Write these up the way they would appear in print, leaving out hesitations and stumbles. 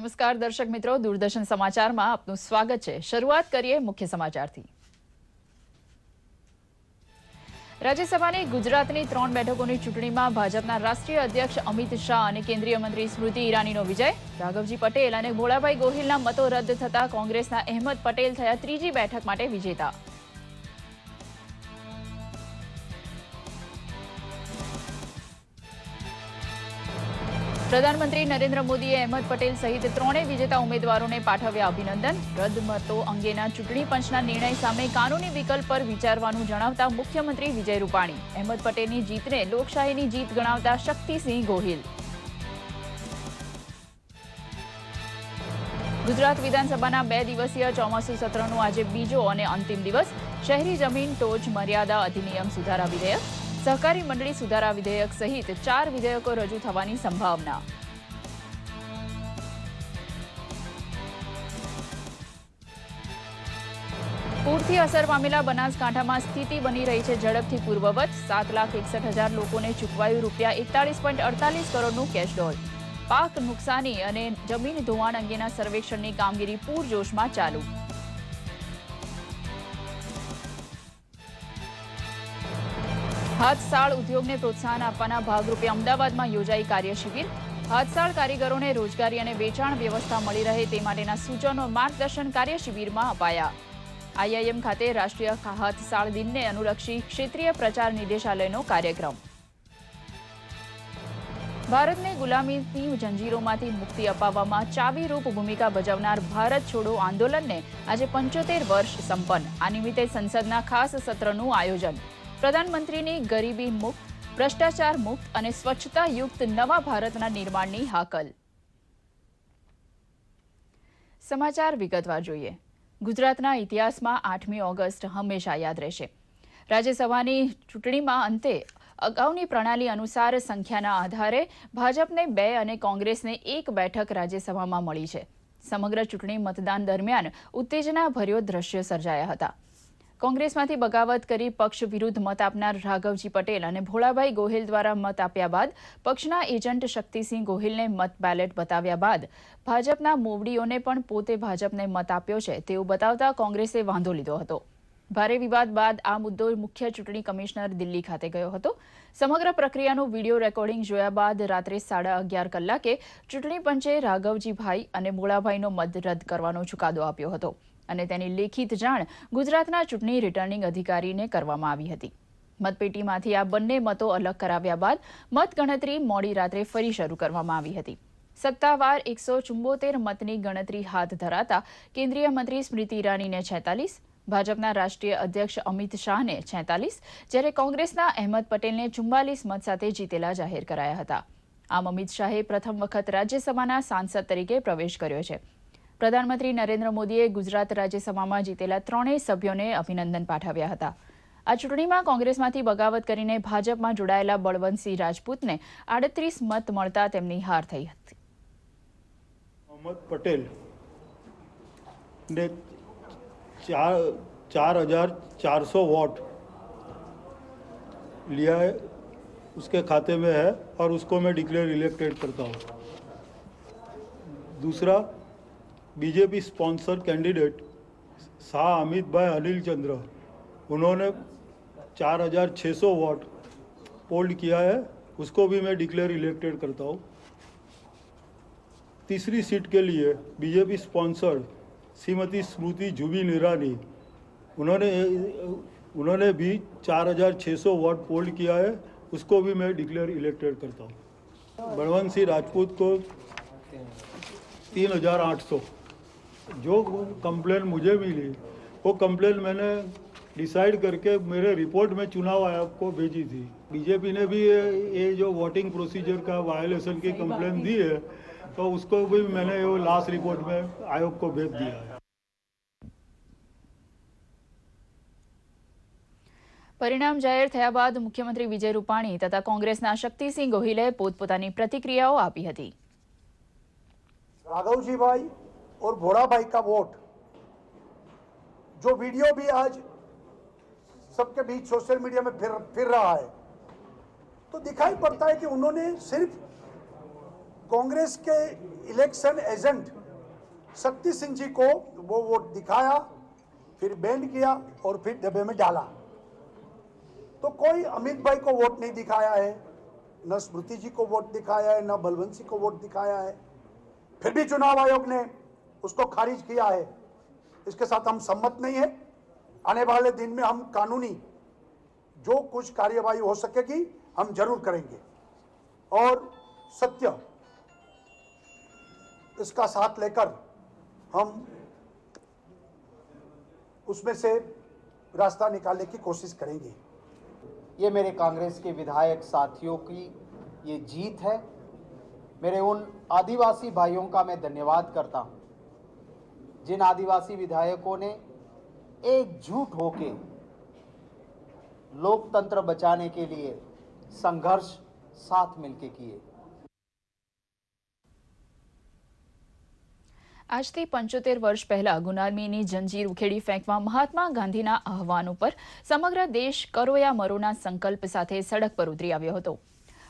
નમસ્કાર દર્શક મિત્રો, દૂરદર્શન સમાચારમાં આપનું સ્વાગત છે। શરૂઆત કરીએ મુખ્ય સમાચારથી। રાજ્યસભાની ગુજરાતની 3 બેઠકોની ચૂંટણીમાં ભાજપના રાષ્ટ્રીય અધ્યક્ષ અમિત શાહ અને કેન્દ્રીય મંત્રી સ્મૃતિ ઈરાનીનો વિજય। રાઘવજી પટેલ અને ભોળાભાઈ ગોહિલના મતો રદ થતા કોંગ્રેસના અહેમદ પટેલ થયા ત્રીજી બેઠક માટે વિજેતા। પ્રધાનમંત્રી નરેન્દ્ર મોદીએ અહેમદ પટેલ સહિત 3 વિજેતા ઉમેદવારોને પાઠવ્યા અભિનંદન। રદ મતો અંગેના ચૂંટણી પંચના નિર્ણય સામે કાનૂની વિકલ્પ પર વિચારવાનું જણાવતા મુખ્યમંત્રી વિજય રૂપાણી। અહેમદ પટેલની જીતને લોકશાહીની જીત ગણાવતા શક્તિસિંહ ગોહિલ। ગુજરાત વિધાનસભાના 2 દિવસીય ચોમાસુ સત્રનો આજે બીજો અને અંતિમ દિવસ। શહેરી જમીન ટોચ મર્યાદા અધિનિયમ સુધારા વિધેયક, સહકારી મંડળી સુધારા વિધેયક સહિત 4 વિધેયકો રજૂ થવાની સંભાવના। પૂરથી અસર પામેલા બનાસકાંઠામાં સ્થિતિ બની રહી છે ઝડપથી પૂર્વવત। 7,61,000 લોકોને ચૂકવાયું ₹41.48 કરોડનું કેશ ડોલ। પાક નુકસાની અને જમીન ધોવાણ અંગેના સર્વેક્ષણની કામગીરી પૂરજોશમાં ચાલુ। હાથસાળ ઉદ્યોગને પ્રોત્સાહન આપવાના ભાગરૂપે અમદાવાદમાં યોજાઈ કાર્યશિબિર। હાથસાળ કારીગરોને રોજગારી અને વેચાણ વ્યવસ્થા મળી રહે તે માટેના સૂચનો માર્ગદર્શન કાર્યશિબિરમાં અપાયા। આઈઆઈએમ ખાતે રાષ્ટ્રીય હાથસાળ દિનને અનુલક્ષી ક્ષેત્રીય પ્રચાર નિદેશાલયનો કાર્યક્રમ। ભારતને ગુલામીની જંજીરોમાંથી મુક્તિ અપાવવામાં ચાવીરૂપ ભૂમિકા ભજવનાર ભારત છોડો આંદોલનને આજે 75 વર્ષ સંપન્ન। આ નિમિત્તે સંસદના ખાસ સત્રનું આયોજન। પ્રધાનમંત્રીની ગરીબી મુક્ત, ભ્રષ્ટાચાર મુક્ત અને સ્વચ્છતા યુક્ત નવા ભારતના નિર્માણની હાકલ। સમાચાર વિગતવાર જોઈએ। ગુજરાતના ઇતિહાસમાં 8મી ઓગસ્ટ હંમેશા યાદ રહેશે। રાજ્યસભાની ચૂંટણીમાં અંતે અગાઉની પ્રણાલી અનુસાર સંખ્યાના આધારે ભાજપને 2 અને કોંગ્રેસને 1 બેઠક રાજ્યસભામાં મળી છે। સમગ્ર ચૂંટણી મતદાન દરમિયાન ઉત્તેજનાભર્યો દ્રશ્યો સર્જાયા હતા। કોંગ્રેસમાંથી બગાવત કરી પક્ષ વિરુદ્ધ મત આપનાર રાઘવજી પટેલ અને ભોળાભાઈ ગોહિલ દ્વારા મત આપ્યા બાદ પક્ષના એજન્ટ શક્તિસિંહ ગોહિલને મત બેલેટ બતાવ્યા બાદ ભાજપના મોવડીઓને પણ પોતે ભાજપને મત આપ્યો છે તેવું બતાવતા કોંગ્રેસે વાંધો લીધો હતો। ભારે વિવાદ બાદ આ મુદ્દો મુખ્ય ચૂંટણી કમિશનર દિલ્હી ખાતે ગયો હતો। સમગ્ર પ્રક્રિયાનું વિડીયો રેકોર્ડિંગ જોયા બાદ રાત્રે 11:30 કલાકે ચૂંટણી પંચે રાઘવજીભાઈ અને ભોળાભાઈનો મત રદ કરવાનો ચુકાદો આપ્યો હતો અને તેની લેખિત જાણ ગુજરાતના ચૂંટણી રિટર્નિંગ અધિકારીને કરવામાં આવી હતી। મતપેટીમાંથી આ બંને મતો અલગ કરાવ્યા બાદ મતગણતરી મોડી રાત્રે ફરી શરૂ કરવામાં આવી હતી। સત્તાવાર 174 મતની ગણતરી હાથ ધરાતા કેન્દ્રીય મંત્રી સ્મૃતિ ઈરાનીને 46, ભાજપના રાષ્ટ્રીય અધ્યક્ષ અમિત શાહને 46, જ્યારે કોંગ્રેસના અહેમદ પટેલને 44 મત સાથે જીતેલા જાહેર કરાયા હતા। આમ અમિત શાહે પ્રથમ વખત રાજ્યસભાના સાંસદ તરીકે પ્રવેશ કર્યો છે। પ્રધાનમંત્રી નરેન્દ્ર મોદીએ ગુજરાત રાજ્યસભામાં જીતેલા 3 સભ્યોને અભિનંદન પાઠવ્યા હતા। આ ચૂંટણીમાં કોંગ્રેસમાંથી બગાવત કરીને ભાજપમાં જોડાયેલા બળવંતસિંહ રાજપૂતને 38 મત મળતા તેમની હાર થઈ હતી। अहमद पटेल ने 4,400 वोट लिया है, उसके खाते में है और उसको मैं डिक्लेयर इलेक्टेड करता हूँ। दूसरा, BJP sponsor candidate Shah Amit भाई अनिल चंद्र, उन्होंने 4,600 वोट पोल्ड किया है, उसको भी मैं डिक्लेयर इलेक्टेड करता हूँ। तीसरी सीट के लिए बीजेपी स्पॉन्सर्ड श्रीमती स्मृति जुबिन ईरानी, उन्होंने भी 4,600 वोट पोल्ड किया है, उसको भी मैं डिक्लेयर इलेक्टेड करता हूँ। बलवंत सिंह राजपूत को 3,800। जो कंप्लेन मुझे मिली वो कंप्लेन मैंने डिसाइड करके मेरे रिपोर्ट में चुनाव आयोग को भेजी थी। बीजेपी ने भी ये जो वोटिंग प्रोसीजर का वायलेशन की कंप्लेन दी है तो उसको भी मैंने वो लास्ट रिपोर्ट में आयोग को भेज दिया है। પરિણામ જાહેર થયા બાદ મુખ્યમંત્રી વિજય રૂપાણી તથા કોંગ્રેસના શક્તિસિંહ ગોહિલે પોતપોતાની प्रतिक्रियाओं આપી હતી। राघवजी भाई और भोड़ा भाई का वोट, जो वीडियो भी आज सबके बीच सोशल मीडिया में फिर रहा है, तो दिखाई पड़ता है कि उन्होंने सिर्फ कांग्रेस के इलेक्शन एजेंट शक्ति सिंह जी को वो वोट दिखाया, फिर बैंड किया और फिर डब्बे में डाला। तो कोई अमित भाई को वोट नहीं दिखाया है, न स्मृति जी को वोट दिखाया है, न बलवंत सिंह को वोट दिखाया है। फिर भी चुनाव आयोग ने उसको खारिज किया है। इसके साथ हम सम्मत नहीं है। आने वाले दिन में हम कानूनी जो कुछ कार्यवाही हो सकेगी हम जरूर करेंगे और सत्य इसका साथ लेकर हम उसमें से रास्ता निकालने की कोशिश करेंगे। ये मेरे कांग्रेस के विधायक साथियों की ये जीत है। मेरे उन आदिवासी भाइयों का मैं धन्यवाद करता हूं जिन आदिवासी विधायकों ने एकजुट होके लोकतंत्र बचाने के लिए संघर्ष साथ मिलके किए। આજથી 75 વર્ષ પહેલા ગુલામીની જંજીર ઉખેડી ફેંકવા મહાત્મા ગાંધીના આહવાન ઉપર સમગ્ર દેશ કરો યા મરોના સંકલ્પ સાથે સડક પર ઉતરી આવ્યો હતો।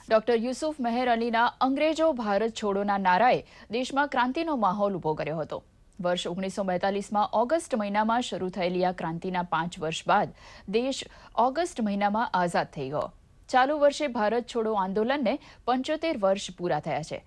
ડોક્ટર યુસુફ મેહર અલીના અંગ્રેજો ભારત છોડોના નારાએ દેશમાં ક્રાંતિનો માહોલ ઊભો કર્યો હતો। વર્ષ 1942માં ઓગસ્ટ મહિનામાં શરૂ થયેલી આ ક્રાંતિના 5 વર્ષ બાદ દેશ ઓગસ્ટ મહિનામાં આઝાદ થઈ ગયો। ચાલુ વર્ષે ભારત છોડો આંદોલનને 75 વર્ષ પૂરા થયા છે।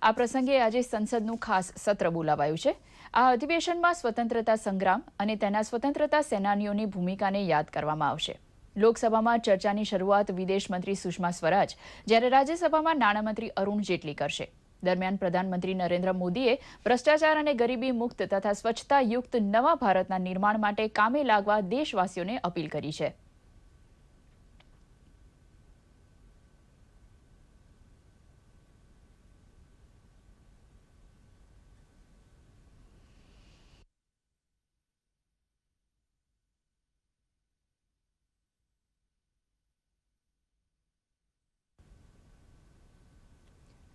આ પ્રસંગે આજે સંસદનું ખાસ સત્ર બોલાવાયું છે। આ અધિવેશનમાં સ્વતંત્રતા સંગ્રામ અને તેના સ્વતંત્રતા સેનાનીઓની ભૂમિકાને યાદ કરવામાં આવશે। લોકસભામાં ચર્ચાની શરૂઆત વિદેશ મંત્રી સુષ્મા સ્વરાજ જ્યારે રાજ્યસભામાં નાણામંત્રી અરુણ જેટલી કરશે। દરમિયાન પ્રધાનમંત્રી નરેન્દ્ર મોદીએ ભ્રષ્ટાચાર અને ગરીબી મુક્ત તથા સ્વચ્છતાયુક્ત નવા ભારતના નિર્માણ માટે કામે લાગવા દેશવાસીઓને અપીલ કરી છે।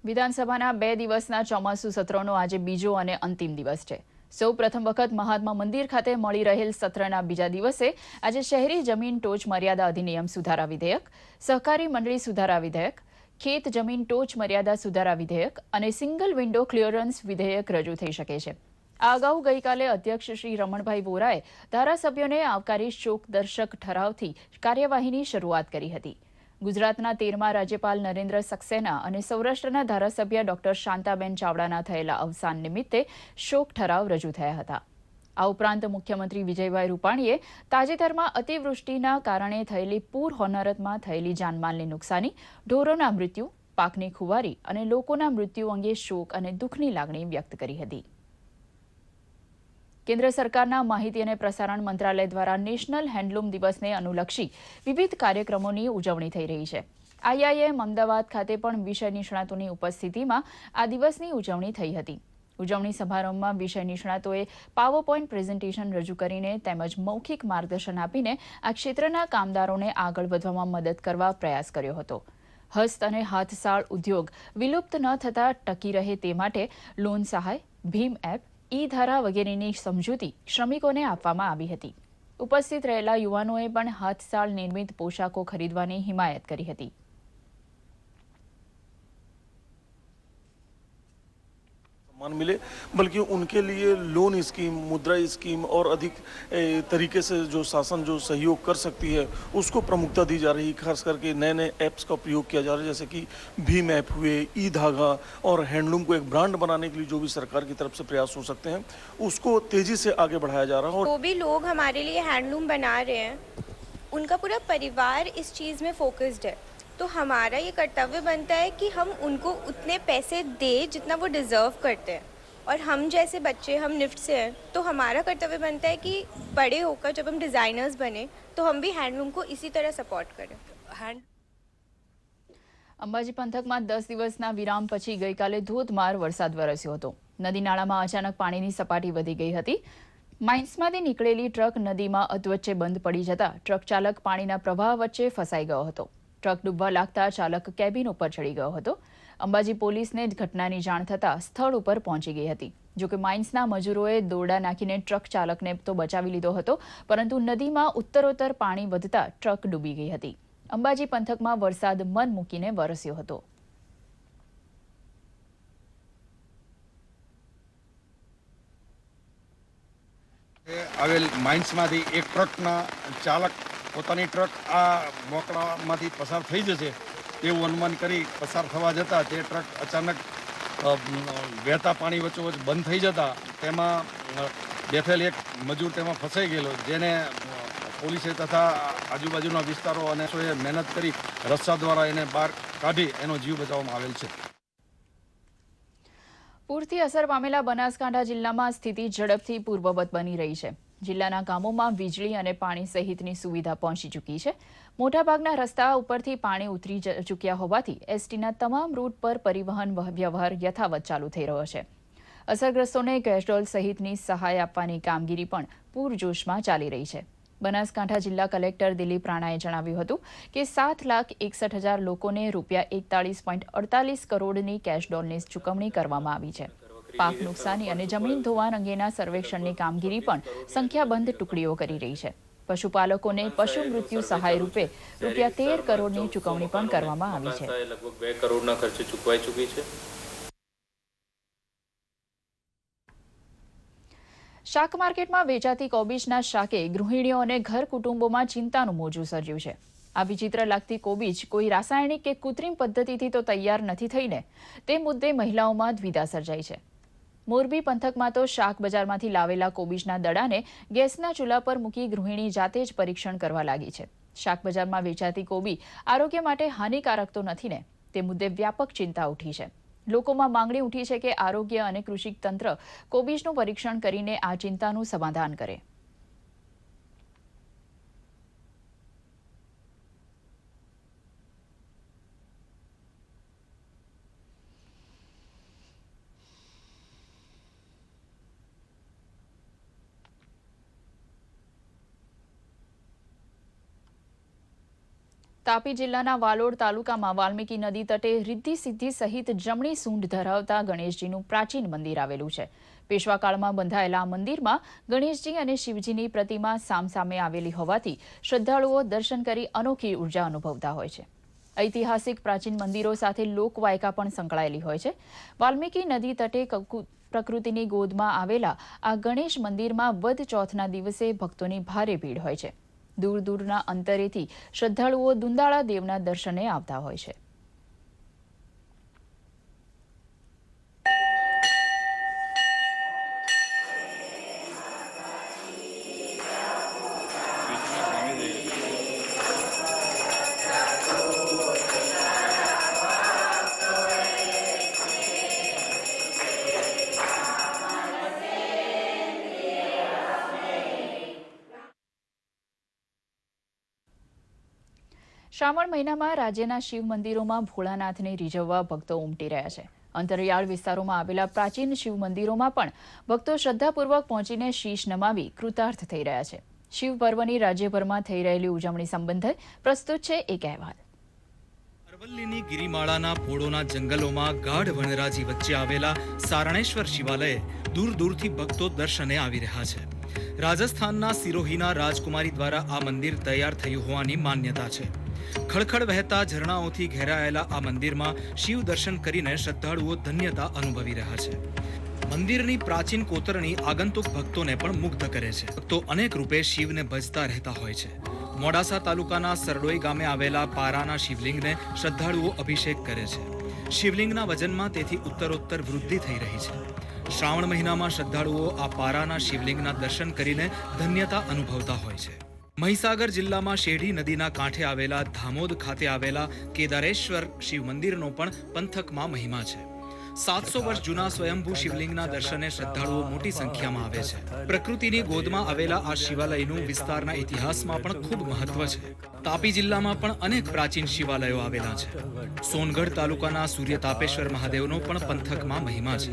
વિધાનસભાના 2 દિવસના ચોમાસુ સત્રનો આજે બીજો અને અંતિમ દિવસ છે। સૌ પ્રથમ વખત મહાત્મા મંદિર ખાતે મળી રહેલ સત્રના બીજા દિવસે આજે શહેરી જમીન ટોચ મર્યાદા અધિનિયમ સુધારા વિધેયક, સહકારી મંડળી સુધારા વિધેયક, ખેત જમીન ટોચ મર્યાદા સુધારા વિધેયક અને સિંગલ વિન્ડો ક્લિયરન્સ વિધેયક રજૂ થઈ શકે છે। આ અગાઉ ગઈકાલે અધ્યક્ષ શ્રી રમણભાઈ વોરાએ ધારાસભ્યોને આવકારી શોકદર્શક ઠરાવથી કાર્યવાહીની શરૂઆત કરી હતી। ગુજરાતના 13મા રાજ્યપાલ નરેન્દ્ર સક્સેના અને સૌરાષ્ટ્રના ધારાસભ્ય ડોક્ટર શાંતાબેન ચાવડાના થયેલા અવસાન નિમિત્તે શોક ઠરાવ રજૂ થયા હતા। આ ઉપરાંત મુખ્યમંત્રી વિજયભાઈ રૂપાણીએ તાજેતરમાં અતિવૃષ્ટિના કારણે થયેલી પૂર હોનારતમાં થયેલી જાનમાલની નુકસાની, ઢોરોના મૃત્યુ, પાકની ખુવારી અને લોકોના મૃત્યુ અંગે શોક અને દુઃખની લાગણી વ્યક્ત કરી હતી। કેન્દ્ર સરકારના માહિતી અને પ્રસારણ મંત્રાલય દ્વારા નેશનલ હેન્ડલૂમ દિવસને અનુલક્ષી વિવિધ કાર્યક્રમોની ઉજવણી થઈ રહી છે। આઈઆઈએમ અમદાવાદ ખાતે પણ વિષય નિષ્ણાતોની ઉપસ્થિતિમાં આ દિવસની ઉજવણી થઈ હતી। ઉજવણી સમારંભમાં વિષય નિષ્ણાતોએ પાવર પોઈન્ટ પ્રેઝન્ટેશન રજૂ કરીને તેમજ મૌખિક માર્ગદર્શન આપીને આ ક્ષેત્રના કામદારોને આગળ વધવામાં મદદ કરવા પ્રયાસ કર્યો હતો। હસ્ત અને હાથસાળ ઉદ્યોગ વિલુપ્ત ન થતા ટકી રહે તે માટે લોન સહાય, ભીમ એપ, ઈ-ધારા વગેરેની સમજૂતી શ્રમિકોને આપવામાં આવી હતી। ઉપસ્થિત રહેલા યુવાનોએ પણ હાથસાળ નિર્મિત પોશાકો ખરીદવાની હિમાયત કરી હતી। सम्मान मिले, बल्कि उनके लिए लोन स्कीम, मुद्रा स्कीम और अधिक तरीके से जो शासन जो सहयोग कर सकती है उसको प्रमुखता दी जा रही है। खास करके नए नए ऐप्स का प्रयोग किया जा रहा है, जैसे कि भीम ऐप हुए, ई धागा और हैंडलूम को एक ब्रांड बनाने के लिए जो भी सरकार की तरफ से प्रयास हो सकते हैं उसको तेजी से आगे बढ़ाया जा रहा है। जो भी लोग हमारे लिए हैंडलूम बना रहे हैं उनका पूरा परिवार इस चीज़ में फोकस्ड है, तो हमारा ये कर्तव्य बनता है कि हम उनको उतने पैसे दें जितना वो डिज़र्व करते हैं। और हम जैसे बच्चे, हम निफ्ट से हैं, तो हमारा कर्तव्य बनता है कि बड़े होकर जब हम डिज़ाइनर्स बने तो हम भी हैंडलूम को इसी तरह सपोर्ट करें। અંબાજી પંથકમાં 10 દિવસના વિરામ પછી ગઈકાલે ધોધમાર વરસાદ વરસ્યો હતો। નદી નાળામાં અચાનક પાણીની સપાટી વધી ગઈ હતી। માઇન્સમાંથી નીકળેલી ટ્રક નદીમાં અધવચ્ચે બંધ પડી જતા ટ્રક ચાલક પાણીના પ્રવાહ વચ્ચે ફસાઈ ગયો હતો। ટ્રક ડૂબવા લાગતા ચાલક કેબિન ઉપર ચડી ગયો હતો। અંબાજી પોલીસને ઘટનાની જાણ થતાં સ્થળ ઉપર પહોંચી ગઈ હતી। જોકે માઇન્સના મજૂરોએ દોરડા નાખીને ટ્રક ચાલકને તો બચાવી લીધો હતો, પરંતુ નદીમાં ઉત્તરોત્તર પાણી વધતા ટ્રક ડૂબી ગઈ હતી। અંબાજી પંથકમાં વરસાદ મન મૂકીને વરસ્યો હતો। આવેલ માઇન્સમાંથી એક ટ્રકના ચાલક પોતાની ટ્રક આ મોકળામાંથી પસાર થઈ જશે એવું અનુમાન કરી પસાર થવા જતાં તે ટ્રક અચાનક વહેતા પાણી વચ્ચોવચ બંધ થઈ જતા તેમાં બેઠેલ એક મજૂર તેમાં ફસાઈ ગયેલો, જેને પોલીસે તથા આજુબાજુના વિસ્તારો અને મહેનત કરી રસ્સા દ્વારા એને બહાર કાઢી એનો જીવ બચાવવામાં આવેલ છે. પૂરથી અસર પામેલા બનાસકાંઠા જિલ્લામાં સ્થિતિ ઝડપથી પૂર્વવત બની રહી છે. જિલ્લાના ગામોમાં વીજળી અને પાણી સહિતની સુવિધા પહોંચી ચૂકી છે. મોટાભાગના રસ્તા ઉપરથી પાણી ઉતરી ચૂક્યા હોવાથી એસટીના તમામ રૂટ પર પરિવહન વ્યવહાર યથાવત ચાલુ થઈ રહ્યો છે. અસરગ્રસ્તોને કેશડોલ સહિતની સહાય આપવાની કામગીરી પણ પૂરજોશમાં ચાલી રહી છે. બનાસકાંઠા જિલ્લા કલેક્ટર દિલીપ રાણાએ જણાવ્યું હતું કે 7,61,000 લોકોને ₹41.48 કરોડની કેશડોલની ચૂકવણી કરવામાં આવી છે. પાક નુકસાની અને જમીન ધોવાણ અંગેના સર્વેક્ષણની કામગીરી પણ સંખ્યાબંધ ટુકડીઓ કરી રહી છે. પશુપાલકોને પશુ મૃત્યુ સહાય રૂપે ₹13 કરોડની ચૂકવણી પણ કરવામાં આવી છે. લગભગ 2 કરોડના ખર્ચે ચૂકવાઈ ચૂકી છે. શાક માર્કેટમાં વેચાતી કોબીજના શાકે ગૃહિણીઓ અને ઘર કુટુંબોમાં ચિંતાનું મોજું સર્જ્યું છે. આ વિચિત્ર લાગતી કોબીજ કોઈ રાસાયણિક કે કૃત્રિમ પદ્ધતિથી તો તૈયાર નથી થઈને તે મુદ્દે મહિલાઓમાં દ્વિધા સર્જાઈ છે. મોરબી પંથકમાં તો શાક બજારમાંથી લાવેલા કોબીજના દડાને ગેસના ચૂલા પર મૂકી ગૃહિણી જાતે જ પરીક્ષણ કરવા લાગી છે. શાક બજારમાં વેચાતી કોબી આરોગ્ય માટે હાનિકારક તો નથી ને, તે મુદ્દે વ્યાપક ચિંતા ઉઠી છે. લોકોમાં માંગણી ઉઠી છે કે આરોગ્ય અને કૃષિ તંત્ર કોબીજનું પરીક્ષણ કરીને આ ચિંતાનું સમાધાન કરે. તાપી જિલ્લાના વાલોડ તાલુકામાં વાલ્મીકી નદી તટે રિદ્ધિ સિદ્ધિ સહિત જમણી સૂંઢ ધરાવતા ગણેશજીનું પ્રાચીન મંદિર આવેલું છે. પેશવાકાળમાં બંધાયેલા આ મંદિરમાં ગણેશજી અને શિવજીની પ્રતિમા સામસામે આવેલી હોવાથી શ્રદ્ધાળુઓ દર્શન કરી અનોખી ઉર્જા અનુભવતા હોય છે. ઐતિહાસિક પ્રાચીન મંદિરો સાથે લોકવાયકા પણ સંકળાયેલી હોય છે. વાલ્મીકી નદી તટે પ્રકૃતિની ગોદમાં આવેલા આ ગણેશ મંદિરમાં વદ ચોથના દિવસે ભક્તોની ભારે ભીડ હોય છે. દૂર દૂરના અંતરેથી શ્રદ્ધાળુઓ દુંદાળા દેવના દર્શને આવતા હોય છે. શ્રાવણ મહિનામાં રાજ્યના શિવ મંદિરોમાં ભોળાનાથને રીઝવવા ભક્તો ઉમટી રહ્યા છે. અંતરિયાળ વિસ્તારોમાં આવેલા પ્રાચીન શિવ મંદિરોમાં પણ ભક્તો શ્રદ્ધાપૂર્વક પહોંચીને શીશ નમાવી કૃતાર્થ થઈ રહ્યા છે. શિવ પર્વની રાજ્યભરમાં થઈ રહેલી ઉજવણી સંબંધે પ્રસ્તુત છે એક અહેવાલ. અરવલ્લીની ગિરિમાળાના પોળોના જંગલોમાં ગાઢ વનરાજી વચ્ચે આવેલા સારણેશ્વર શિવાલયે દૂર દૂરથી ભક્તો દર્શને આવી રહ્યા છે. રાજસ્થાનના સિરોહીના રાજકુમારી દ્વારા આ મંદિર તૈયાર થયું હોવાની માન્યતા છે. ખળખળ વહેતા ઝરણાઓથી ઘેરાયેલા આ મંદિરમાં શિવ દર્શન કરીને શ્રદ્ધાળુઓ ધન્યતા અનુભવી રહ્યા છે. મંદિરની પ્રાચીન કોતરણી આગંતુક ભક્તોને પણ મુગ્ધ કરે છે. ભક્તો અનેક રૂપે શિવને ભજતા રહેતા હોય છે. મોડાસા તાલુકાના સરડોઈ ગામે આવેલા પારાના શિવલિંગને શ્રદ્ધાળુઓ અભિષેક કરે છે. શિવલિંગના વજનમાં તેથી ઉત્તરોત્તર વૃદ્ધિ થઈ રહી છે. શ્રાવણ મહિનામાં શ્રદ્ધાળુઓ આ પારાના શિવલિંગના દર્શન કરીને ધન્યતા અનુભવતા હોય છે. મહીસાગર જિલ્લામાં શેઢી નદીના કાંઠે આવેલા ધામોદ ખાતે આવેલા કેદારેશ્વર શિવ મંદિરનો પણ પંથકમાં મહિમા છે. 700 વર્ષ જૂના સ્વયંભૂ શિવલિંગના દર્શને શ્રદ્ધાળુઓ મોટી સંખ્યામાં આવે છે. પ્રકૃતિની ગોદમાં આવેલા આ શિવાલયનું વિસ્તારના ઇતિહાસમાં પણ ખૂબ મહત્વ છે. તાપી જિલ્લામાં પણ અનેક પ્રાચીન શિવાલયો આવેલા છે. સોનગઢ તાલુકાના સૂર્ય તાપેશ્વર મહાદેવનો પણ પંથકમાં મહિમા છે.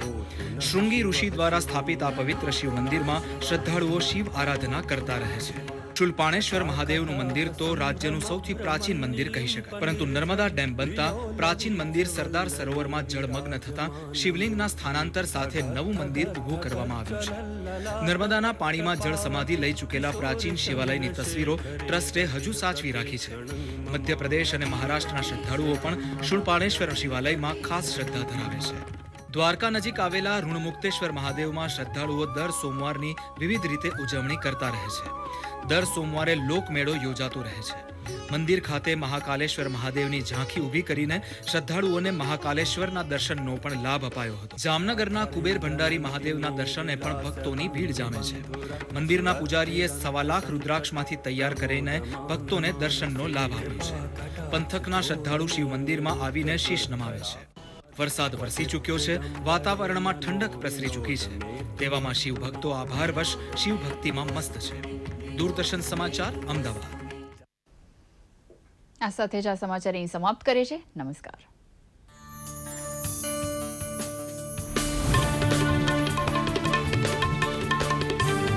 શૃંગી ઋષિ દ્વારા સ્થાપિત આ પવિત્ર શિવ મંદિરમાં શ્રદ્ધાળુઓ શિવ આરાધના કરતા રહે છે. શુલપાણેશ્વર મહાદેવનું મંદિર તો રાજ્યનું સૌથી પ્રાચીન મંદિર કહી શકાય. પરંતુ નર્મદા ડેમ બનતા પ્રાચીન મંદિર સરદાર સરોવરમાં જળમગ્ન થતા શિવલિંગના સ્થાનાંતર સાથે નવું મંદિર ઊભું કરવામાં આવ્યું છે. નર્મદાના પાણીમાં જળ સમાધિ લઈ ચૂકેલા પ્રાચીન શિવાલયની તસવીરો ટ્રસ્ટે હજુ સાચવી રાખી છે. મધ્યપ્રદેશ અને મહારાષ્ટ્રના શ્રદ્ધાળુઓ પણ શુલપાણેશ્વર શિવાલયમાં ખાસ શ્રદ્ધા ધરાવે છે. દ્વારકા નજીક આવેલા ઋણમુક્તેશ્વર મહાદેવમાં શ્રદ્ધાળુઓ દર સોમવારની વિવિધ રીતે ઉજવણી કરતા રહે છે. દર સોમવારે લોકમેળો યોજાતો રહે છે. મંદિર ખાતે મહાકાલેશ્વર મહાદેવની ઝાંખી ઊભી કરીને શ્રદ્ધાળુઓને મહાકાલેશ્વરના દર્શનનો પણ લાભ અપાયો હતો. જામનગરના કુબેર ભંડારી મહાદેવના દર્શને પણ ભક્તોની ભીડ જામે છે. મંદિરના પૂજારીએ 1.25 લાખ રુદ્રાક્ષમાંથી તૈયાર કરીને ભક્તોને દર્શનનો લાભ આપ્યો છે. પંથકના શ્રદ્ધાળુ શિવ મંદિરમાં આવીને શીશ નમાવે છે. વરસાદ વરસી ચૂક્યો છે, વાતાવરણમાં ઠંડક પ્રસરી ચૂકી છે. તેવામાં શિવ ભક્તો આભારવશ શિવ ભક્તિમાં મસ્ત છે. દૂરદર્શન સમાચાર, અમદાવાદ. આ સાથે જ આ સમાચાર અહીં સમાપ્ત કરે છે. નમસ્કાર.